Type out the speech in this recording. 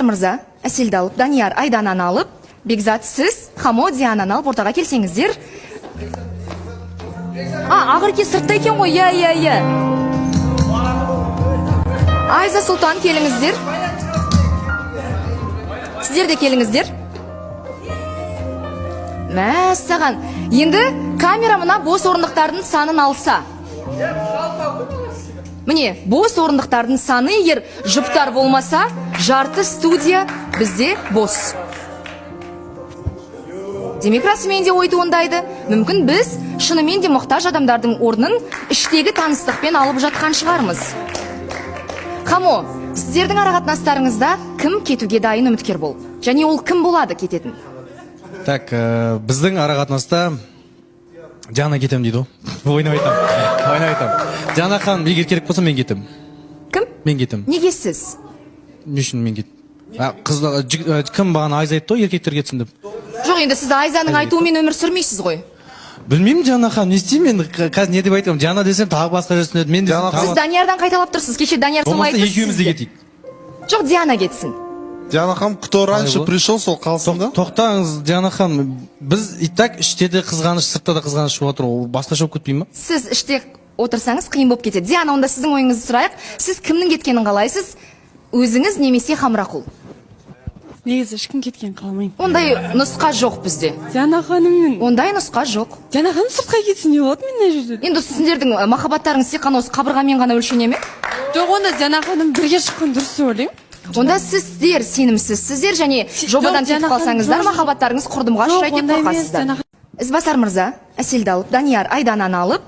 Мырза, Әселді алып, Данияр Айдананы алып, Бекзат сіз, Хамо Диананы алып ортаға келсеңіздер. Ақырке сыртта екен ғой, иә. Айза Сұлтан келіңіздер. Сіздер де келіңіздер. Мәссаған, енді камера мына бос орындықтардың санын алса. Міне, бос орындықтардың саны егер жұптар болмаса, жарты студия бізде бос. Демек расымен де ой туындайды. Мүмкін біз шынымен де мұқтаж адамдардың орнын іштегі таныстықпен алып жатқан шығармыз. Хамо, сіздердің арақатынастарыңызда кім кетуге дайын үміткер бол? Және ол кім болады кететін? Так, біздің арақатынаста Диана кетем дейді ғой. Ойнап айтам. Диана ханым егер керек болса мен кетем. Кім? Мен кетем. Неге сіз? Не үшін мен кетем? Кім бағана Айза айтты ғой, еркектер кетсін деп. Жоқ, енді сіз Айзаның айтуымен өмір сүрмейсіз ғой. Білмеймін, Диана ханым, не істеймін? Мен қазір не деп айтамын? Диана десем тағы басқа жүрсін еді. Сіз Даниярдан қайталап тұрсыз. Кеше Данияр солай айтты. Болмаса екеуміз де кетейік. Жоқ, Диана кетсін. Диана ханым, кто раньше пришел, сол қалсын да? Тоқтаңыз, Диана ханым, біз и так іште де қызғаныш, сыртта да қызғаныш болып отыр. Басқаша болып кетпей ма? Сіз іште отырсаңыз қиын болып кетеді. Диана, онда сіздің ойыңызды сұрайық. Сіз кімнің кеткенін қалайсыз? Өзіңіз немесе Хамрақұл? Негізі ешкім кеткен қалмайын. Ондай нұсқа жоқ бізде. Диана ханыммен. Ондай нұсқа жоқ. Диана ханым сыртқа кетсін не болады мен мына жерде? Енді сіздердің махаббаттарыңыз тек қана осы қабырғамен ғана өлшене ме? Жоқ, онда Диана ханым бірге шыққан дұрыс деп ойлаймын. Онда сіздер сенімсізсіздер және жобадан кетіп қалсаңыздар махаббаттарыңыз құрдымға ұшырайды деп қорқасыздар. Ізбасар мырза, Әселді алып, Данияр Айдананы алып,